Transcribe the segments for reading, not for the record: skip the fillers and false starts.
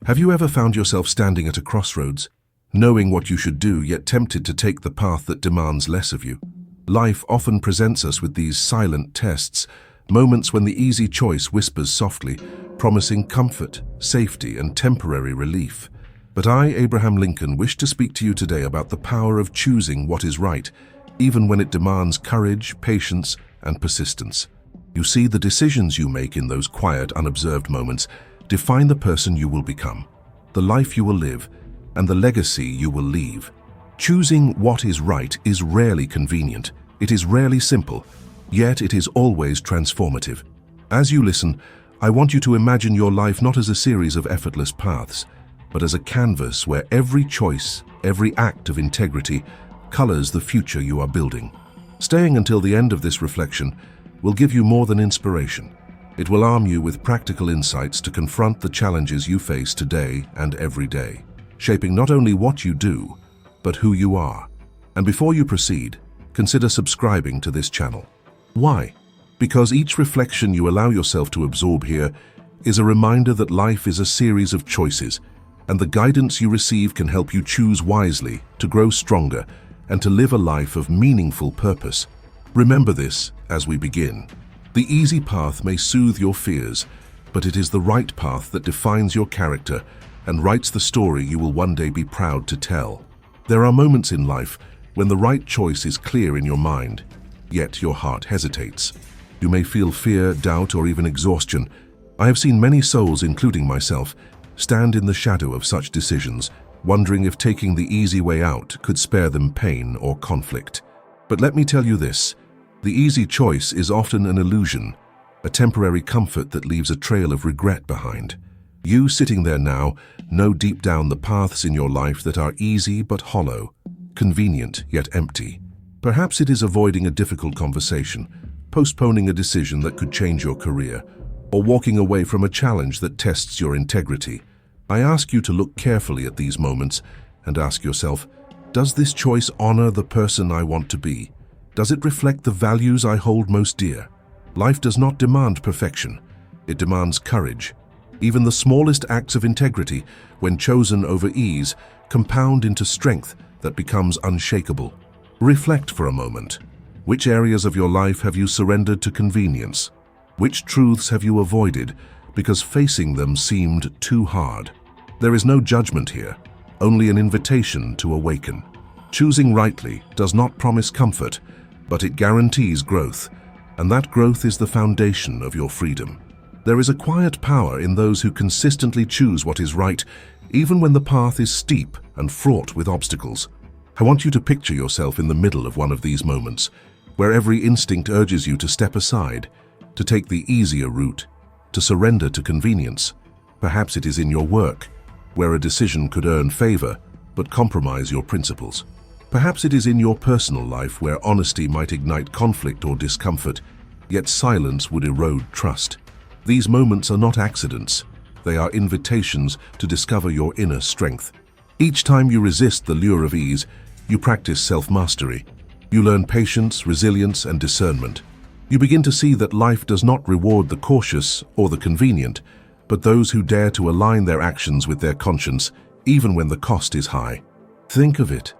Have you ever found yourself standing at a crossroads, knowing what you should do yet tempted to take the path that demands less of you? Life often presents us with these silent tests, moments when the easy choice whispers softly, promising comfort, safety, and temporary relief. But I, Abraham Lincoln, wish to speak to you today about the power of choosing what is right, even when it demands courage, patience, and persistence. You see, the decisions you make in those quiet, unobserved moments define the person you will become, the life you will live, and the legacy you will leave. Choosing what is right is rarely convenient. It is rarely simple, yet it is always transformative. As you listen, I want you to imagine your life not as a series of effortless paths, but as a canvas where every choice, every act of integrity colors the future you are building. Staying until the end of this reflection will give you more than inspiration. It will arm you with practical insights to confront the challenges you face today and every day, shaping not only what you do, but who you are. And before you proceed, consider subscribing to this channel. Why? Because each reflection you allow yourself to absorb here is a reminder that life is a series of choices, and the guidance you receive can help you choose wisely, to grow stronger, and to live a life of meaningful purpose. Remember this as we begin. The easy path may soothe your fears, but it is the right path that defines your character and writes the story you will one day be proud to tell. There are moments in life when the right choice is clear in your mind, yet your heart hesitates. You may feel fear, doubt, or even exhaustion. I have seen many souls, including myself, stand in the shadow of such decisions, wondering if taking the easy way out could spare them pain or conflict. But let me tell you this, the easy choice is often an illusion, a temporary comfort that leaves a trail of regret behind. You sitting there now know deep down the paths in your life that are easy but hollow, convenient yet empty. Perhaps it is avoiding a difficult conversation, postponing a decision that could change your career, or walking away from a challenge that tests your integrity. I ask you to look carefully at these moments and ask yourself, does this choice honor the person I want to be? Does it reflect the values I hold most dear? Life does not demand perfection. It demands courage. Even the smallest acts of integrity, when chosen over ease, compound into strength that becomes unshakable. Reflect for a moment. Which areas of your life have you surrendered to convenience? Which truths have you avoided because facing them seemed too hard? There is no judgment here, only an invitation to awaken. Choosing rightly does not promise comfort, but it guarantees growth, and that growth is the foundation of your freedom. There is a quiet power in those who consistently choose what is right, even when the path is steep and fraught with obstacles. I want you to picture yourself in the middle of one of these moments, where every instinct urges you to step aside, to take the easier route, to surrender to convenience. Perhaps it is in your work, where a decision could earn favor, but compromise your principles. Perhaps it is in your personal life, where honesty might ignite conflict or discomfort, yet silence would erode trust. These moments are not accidents. They are invitations to discover your inner strength. Each time you resist the lure of ease, you practice self-mastery. You learn patience, resilience, and discernment. You begin to see that life does not reward the cautious or the convenient, but those who dare to align their actions with their conscience, even when the cost is high. Think of it.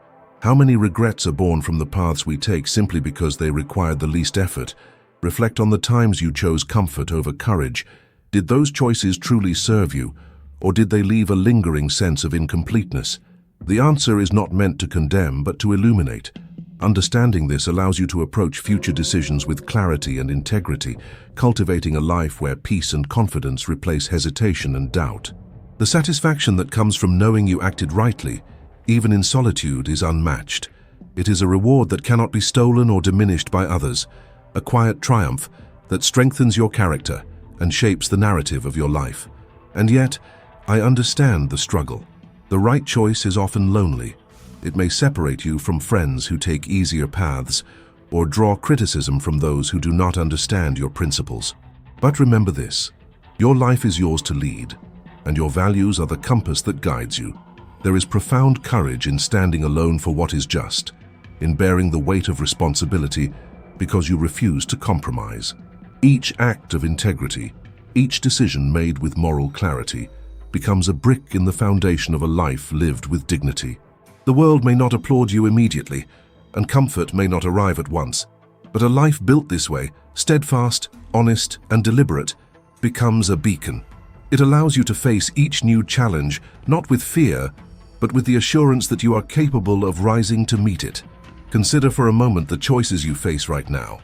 How many regrets are born from the paths we take simply because they required the least effort? Reflect on the times you chose comfort over courage. Did those choices truly serve you, or did they leave a lingering sense of incompleteness? The answer is not meant to condemn, but to illuminate. Understanding this allows you to approach future decisions with clarity and integrity, cultivating a life where peace and confidence replace hesitation and doubt. The satisfaction that comes from knowing you acted rightly, even in solitude, is unmatched. It is a reward that cannot be stolen or diminished by others, a quiet triumph that strengthens your character and shapes the narrative of your life. And yet, I understand the struggle. The right choice is often lonely. It may separate you from friends who take easier paths, or draw criticism from those who do not understand your principles. But remember this, your life is yours to lead, and your values are the compass that guides you. There is profound courage in standing alone for what is just, in bearing the weight of responsibility because you refuse to compromise. Each act of integrity, each decision made with moral clarity, becomes a brick in the foundation of a life lived with dignity. The world may not applaud you immediately, and comfort may not arrive at once, but a life built this way, steadfast, honest, and deliberate, becomes a beacon. It allows you to face each new challenge, not with fear, but with the assurance that you are capable of rising to meet it. Consider for a moment the choices you face right now.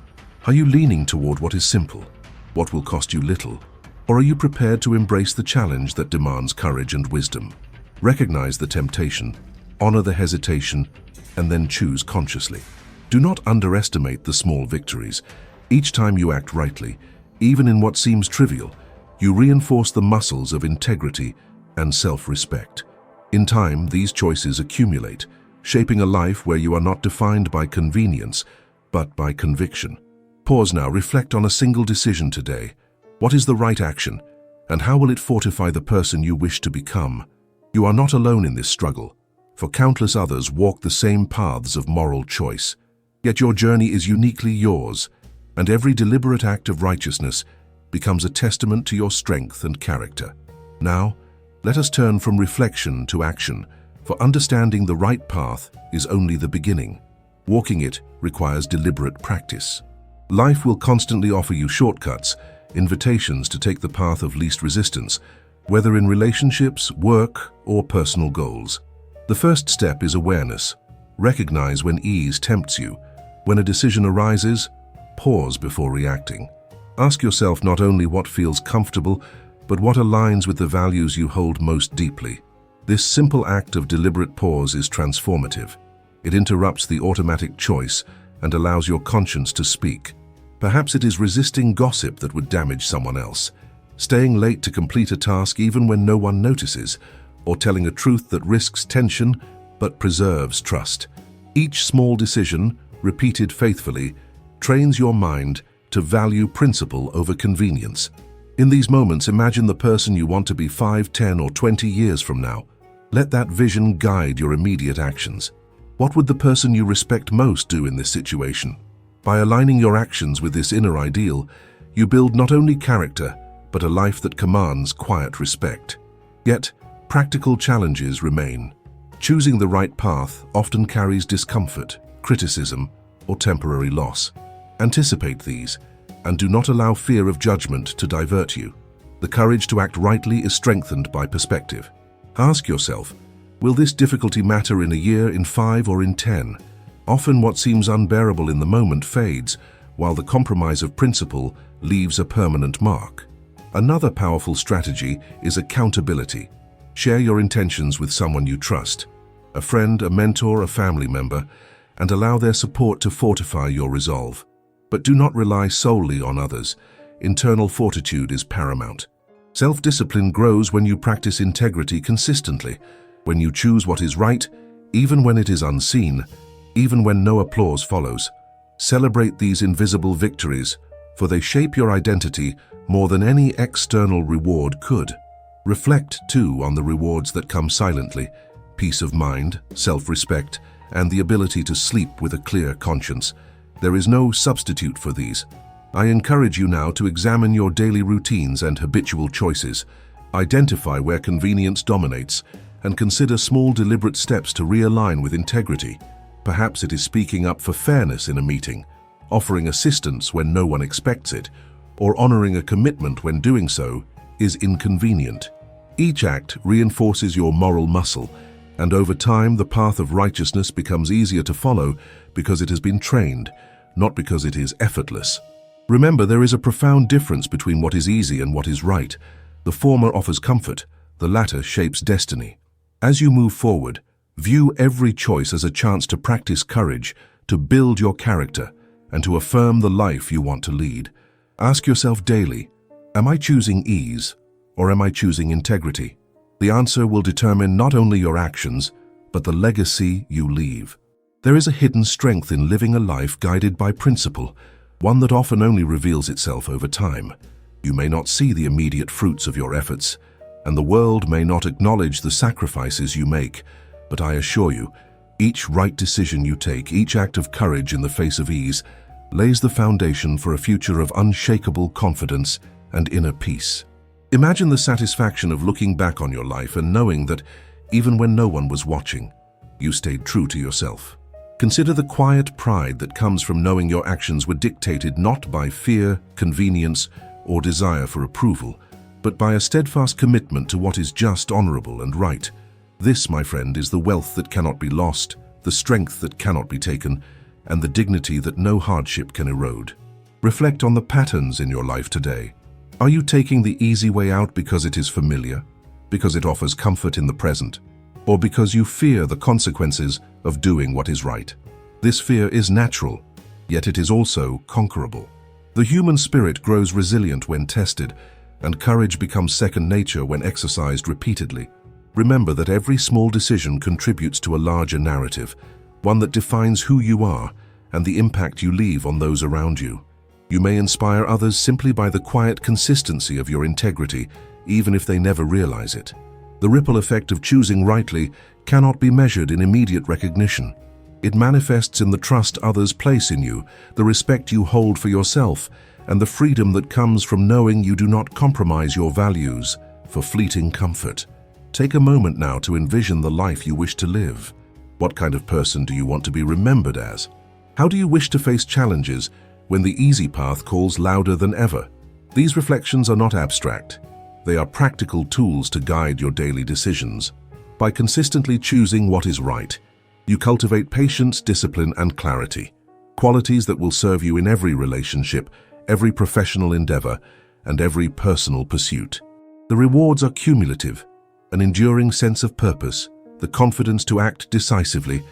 Are you leaning toward what is simple, what will cost you little, or are you prepared to embrace the challenge that demands courage and wisdom? Recognize the temptation, honor the hesitation, and then choose consciously. Do not underestimate the small victories. Each time you act rightly, even in what seems trivial, you reinforce the muscles of integrity and self-respect. In time, these choices accumulate, shaping a life where you are not defined by convenience, but by conviction. Pause now, reflect on a single decision today. What is the right action, and how will it fortify the person you wish to become? You are not alone in this struggle, for countless others walk the same paths of moral choice. Yet your journey is uniquely yours, and every deliberate act of righteousness becomes a testament to your strength and character. Now, let us turn from reflection to action, for understanding the right path is only the beginning. Walking it requires deliberate practice. Life will constantly offer you shortcuts, invitations to take the path of least resistance, whether in relationships, work, or personal goals. The first step is awareness. Recognize when ease tempts you. When a decision arises, pause before reacting. Ask yourself not only what feels comfortable, but what aligns with the values you hold most deeply. This simple act of deliberate pause is transformative. It interrupts the automatic choice and allows your conscience to speak. Perhaps it is resisting gossip that would damage someone else, staying late to complete a task even when no one notices, or telling a truth that risks tension but preserves trust. Each small decision, repeated faithfully, trains your mind to value principle over convenience. In these moments, imagine the person you want to be 5, 10, or 20 years from now. Let that vision guide your immediate actions. What would the person you respect most do in this situation? By aligning your actions with this inner ideal, you build not only character, but a life that commands quiet respect. Yet, practical challenges remain. Choosing the right path often carries discomfort, criticism, or temporary loss. Anticipate these, and do not allow fear of judgment to divert you. The courage to act rightly is strengthened by perspective. Ask yourself, will this difficulty matter in a year, in 5, or in 10? Often what seems unbearable in the moment fades, while the compromise of principle leaves a permanent mark. Another powerful strategy is accountability. Share your intentions with someone you trust, a friend, a mentor, a family member, and allow their support to fortify your resolve. But do not rely solely on others. Internal fortitude is paramount. Self-discipline grows when you practice integrity consistently, when you choose what is right, even when it is unseen, even when no applause follows. Celebrate these invisible victories, for they shape your identity more than any external reward could. Reflect, too, on the rewards that come silently: peace of mind, self-respect, and the ability to sleep with a clear conscience. There is no substitute for these. I encourage you now to examine your daily routines and habitual choices. Identify where convenience dominates, and consider small deliberate steps to realign with integrity. Perhaps it is speaking up for fairness in a meeting, offering assistance when no one expects it, or honoring a commitment when doing so is inconvenient. Each act reinforces your moral muscle, and over time the path of righteousness becomes easier to follow because it has been trained, not because it is effortless. Remember, there is a profound difference between what is easy and what is right. The former offers comfort, the latter shapes destiny. As you move forward, view every choice as a chance to practice courage, to build your character, and to affirm the life you want to lead. Ask yourself daily, am I choosing ease, or am I choosing integrity? The answer will determine not only your actions, but the legacy you leave. There is a hidden strength in living a life guided by principle, one that often only reveals itself over time. You may not see the immediate fruits of your efforts, and the world may not acknowledge the sacrifices you make, but I assure you, each right decision you take, each act of courage in the face of ease, lays the foundation for a future of unshakable confidence and inner peace. Imagine the satisfaction of looking back on your life and knowing that, even when no one was watching, you stayed true to yourself. Consider the quiet pride that comes from knowing your actions were dictated not by fear, convenience, or desire for approval, but by a steadfast commitment to what is just, honorable, and right. This, my friend, is the wealth that cannot be lost, the strength that cannot be taken, and the dignity that no hardship can erode. Reflect on the patterns in your life today. Are you taking the easy way out because it is familiar, because it offers comfort in the present, or because you fear the consequences of doing what is right? This fear is natural, yet it is also conquerable. The human spirit grows resilient when tested, and courage becomes second nature when exercised repeatedly. Remember that every small decision contributes to a larger narrative, one that defines who you are and the impact you leave on those around you. You may inspire others simply by the quiet consistency of your integrity, even if they never realize it. The ripple effect of choosing rightly cannot be measured in immediate recognition. It manifests in the trust others place in you, the respect you hold for yourself, and the freedom that comes from knowing you do not compromise your values for fleeting comfort. Take a moment now to envision the life you wish to live. What kind of person do you want to be remembered as? How do you wish to face challenges when the easy path calls louder than ever? These reflections are not abstract. They are practical tools to guide your daily decisions. By consistently choosing what is right, you cultivate patience, discipline, and clarity, qualities that will serve you in every relationship, every professional endeavor, and every personal pursuit. The rewards are cumulative: an enduring sense of purpose, the confidence to act decisively,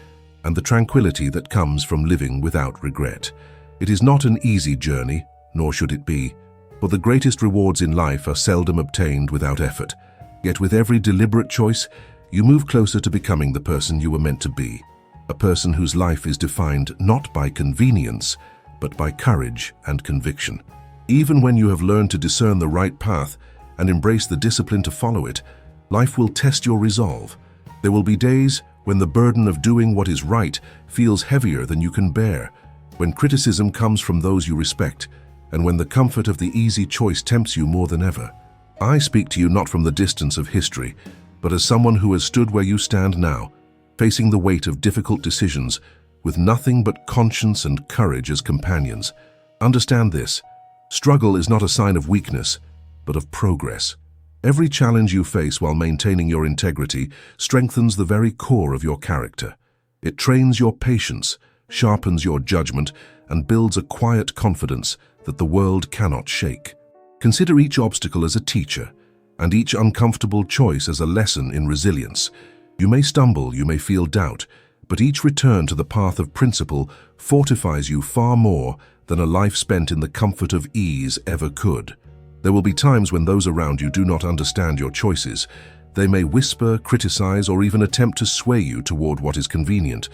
and the tranquility that comes from living without regret. It is not an easy journey, nor should it be, for the greatest rewards in life are seldom obtained without effort. Yet with every deliberate choice, you move closer to becoming the person you were meant to be, a person whose life is defined not by convenience, but by courage and conviction. Even when you have learned to discern the right path and embrace the discipline to follow it, life will test your resolve. There will be days when the burden of doing what is right feels heavier than you can bear, when criticism comes from those you respect, and when the comfort of the easy choice tempts you more than ever. I speak to you not from the distance of history, but as someone who has stood where you stand now, facing the weight of difficult decisions with nothing but conscience and courage as companions. Understand this: struggle is not a sign of weakness, but of progress. Every challenge you face while maintaining your integrity strengthens the very core of your character. It trains your patience, sharpens your judgment, and builds a quiet confidence that the world cannot shake. Consider each obstacle as a teacher, and each uncomfortable choice as a lesson in resilience. You may stumble, you may feel doubt, but each return to the path of principle fortifies you far more than a life spent in the comfort of ease ever could. There will be times when those around you do not understand your choices. They may whisper, criticize, or even attempt to sway you toward what is convenient.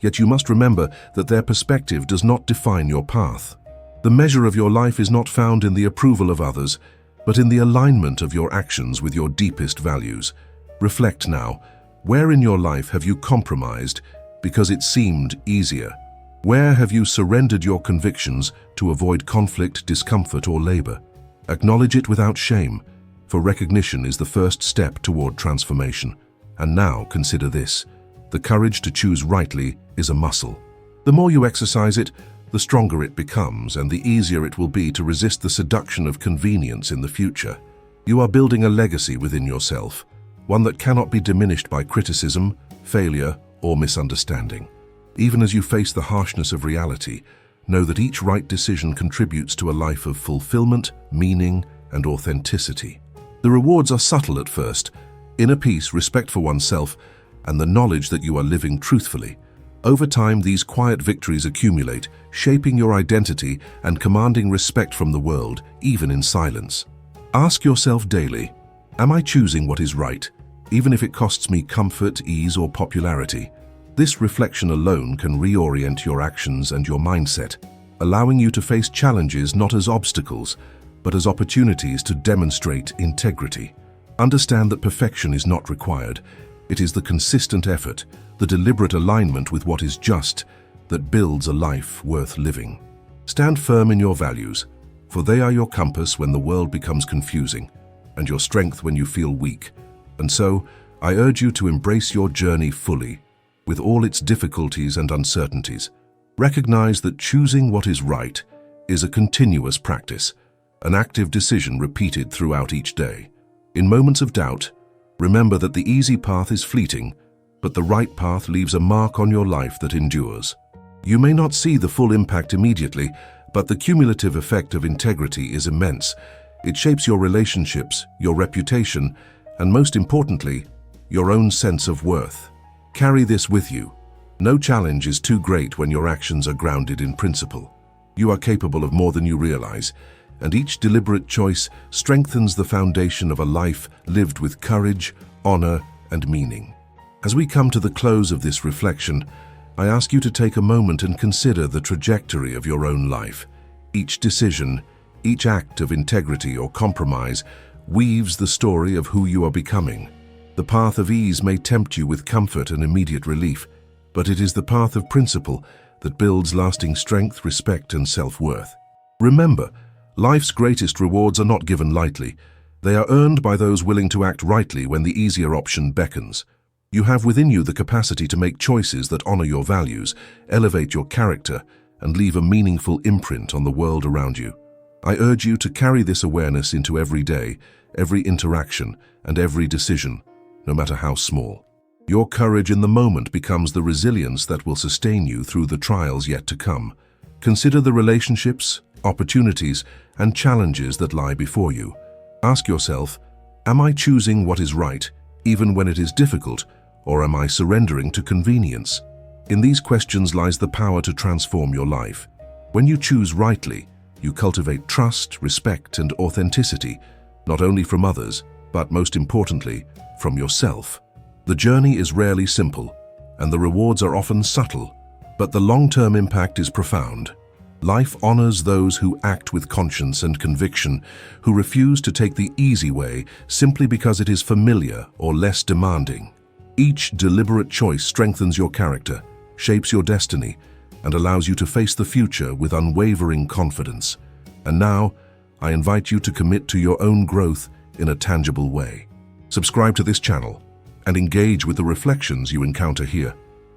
Yet you must remember that their perspective does not define your path. The measure of your life is not found in the approval of others, but in the alignment of your actions with your deepest values. Reflect now. Where in your life have you compromised because it seemed easier? Where have you surrendered your convictions to avoid conflict, discomfort, or labor? Acknowledge it without shame, for recognition is the first step toward transformation. And now consider this: the courage to choose rightly is a muscle. The more you exercise it, the stronger it becomes, and the easier it will be to resist the seduction of convenience in the future. You are building a legacy within yourself, one that cannot be diminished by criticism, failure, or misunderstanding. Even as you face the harshness of reality, know that each right decision contributes to a life of fulfillment, meaning, and authenticity. The rewards are subtle at first: inner peace, respect for oneself, and the knowledge that you are living truthfully. Over time, these quiet victories accumulate, shaping your identity and commanding respect from the world, even in silence. Ask yourself daily, am I choosing what is right, even if it costs me comfort, ease, or popularity? This reflection alone can reorient your actions and your mindset, allowing you to face challenges not as obstacles, but as opportunities to demonstrate integrity. Understand that perfection is not required. It is the consistent effort, the deliberate alignment with what is just, that builds a life worth living. Stand firm in your values, for they are your compass when the world becomes confusing. and your strength when you feel weak. And so, I urge you to embrace your journey fully, with all its difficulties and uncertainties. Recognize that choosing what is right is a continuous practice, an active decision repeated throughout each day. In moments of doubt, remember that the easy path is fleeting, but the right path leaves a mark on your life that endures. You may not see the full impact immediately, but the cumulative effect of integrity is immense. It shapes your relationships, your reputation, and most importantly, your own sense of worth. Carry this with you. No challenge is too great when your actions are grounded in principle. You are capable of more than you realize, and each deliberate choice strengthens the foundation of a life lived with courage, honor, and meaning. As we come to the close of this reflection, I ask you to take a moment and consider the trajectory of your own life. Each decision, each act of integrity or compromise weaves the story of who you are becoming. The path of ease may tempt you with comfort and immediate relief, but it is the path of principle that builds lasting strength, respect, and self-worth. Remember, life's greatest rewards are not given lightly. They are earned by those willing to act rightly when the easier option beckons. You have within you the capacity to make choices that honor your values, elevate your character, and leave a meaningful imprint on the world around you. I urge you to carry this awareness into every day, every interaction, and every decision, no matter how small. Your courage in the moment becomes the resilience that will sustain you through the trials yet to come. Consider the relationships, opportunities, and challenges that lie before you. Ask yourself, am I choosing what is right, even when it is difficult, or am I surrendering to convenience? In these questions lies the power to transform your life. When you choose rightly, you cultivate trust, respect, and authenticity, not only from others, but most importantly, from yourself. The journey is rarely simple, and the rewards are often subtle, but the long-term impact is profound. Life honors those who act with conscience and conviction, who refuse to take the easy way simply because it is familiar or less demanding. Each deliberate choice strengthens your character, shapes your destiny, and allows you to face the future with unwavering confidence. And now, I invite you to commit to your own growth in a tangible way. Subscribe to this channel and engage with the reflections you encounter here.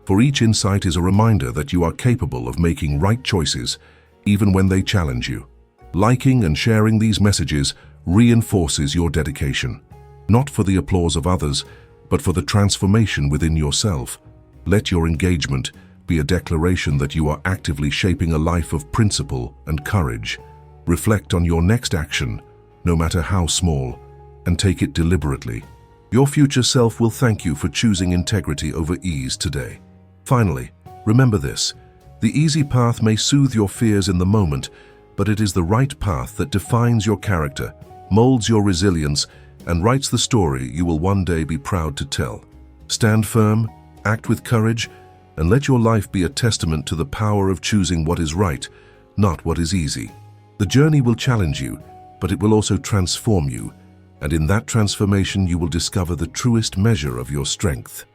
For each insight is a reminder that you are capable of making right choices, even when they challenge you. Liking and sharing these messages reinforces your dedication, not for the applause of others, but for the transformation within yourself. Let your engagement be a declaration that you are actively shaping a life of principle and courage. Reflect on your next action, no matter how small, and take it deliberately. Your future self will thank you for choosing integrity over ease today. Finally, remember this: the easy path may soothe your fears in the moment, but it is the right path that defines your character, molds your resilience, and writes the story you will one day be proud to tell. Stand firm, act with courage, and let your life be a testament to the power of choosing what is right, not what is easy. The journey will challenge you, but it will also transform you, and in that transformation you will discover the truest measure of your strength.